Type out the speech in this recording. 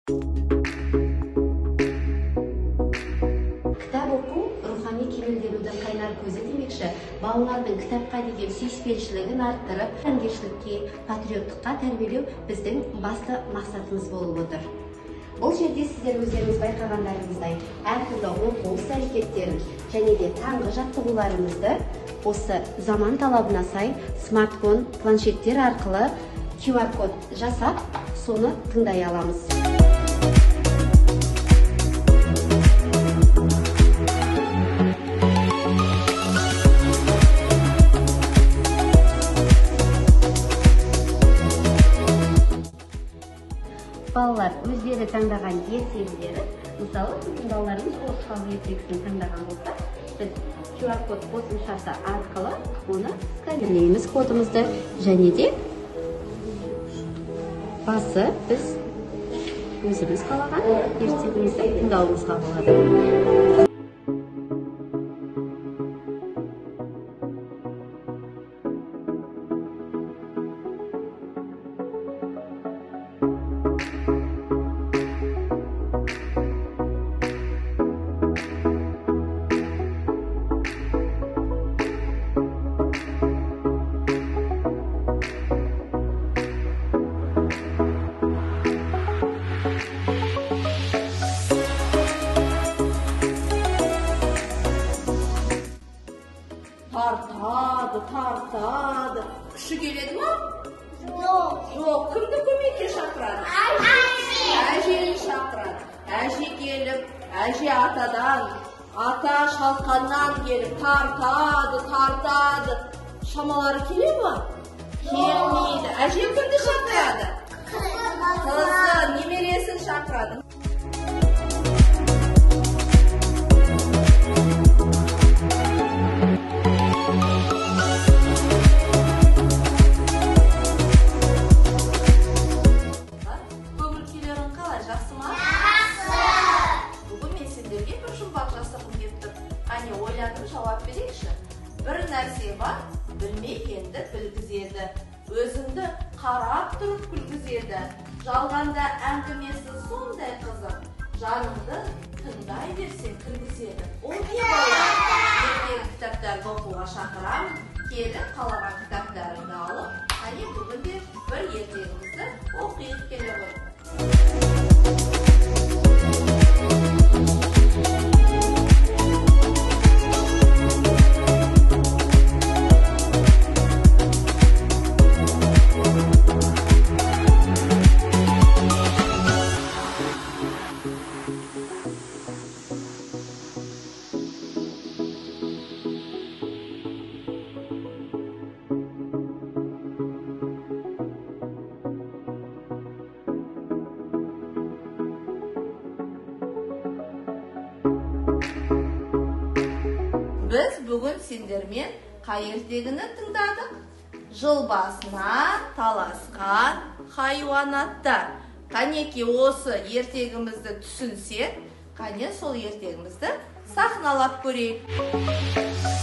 Kitap оқу ruhani kemilgenудің қайнар көзі демекші, балалардың кітапқа деген сүйіспеншілігін арттырып, адамгершілікке, патриоттыққа тәрбиелеу біздің басты мақсатымыз болып отыр. Бұл жерде сіздер өздеріңіз байқағандарыңыздай әртүрлі оқу іс-әрекеттерін және де таңғы жаттығуларымызды осы заман талабына сай смартфон, планшеттер арқылы QR-код жасап, соны тыңдай аламыз. Балалар өздері таңдаған ертегілері, мысалы, біздің балаларымыз орысшалы ертегісін таңдаған болса, біз QR-код қосымшасы арқылы оны сканерлейміз кодымызды, және де басы біз өзіміз қалаған ертегімізді тыңдауымызға болады. Тартады. Күші келеді ма? Жоқ. Кімді көмекке шақырады? Әжені шақырады. Әже келіп, әже атадан, ата шалқаннан келіп тартады. Шамалары келе ма? Келмейді. Әже кімді шақырады? Қызы, немересін шақырады. Ойладым, жауап берейікші. Бір нәрсе бар, білмегенді білгізеді. Өзіңді қарап тұрып күлгізеді. Жалғанда әңгімесі сондай қызық. Жаныңды тыңдай берсең кіргізеді. Ол не болады? Ертегі кітаптарды оқуға шақырамын. Келіп қалаған кітаптарыңды алып, әне бүгінде бір ертегімізді оқиық келе ғой. Біз бүгін сендермен қай ертегіні тыңдадық? Жыл басына таласқан хайуанаттар. Қанеки осы ертегімізді түсінсек, қане сол ертегімізді сахналап көрейік.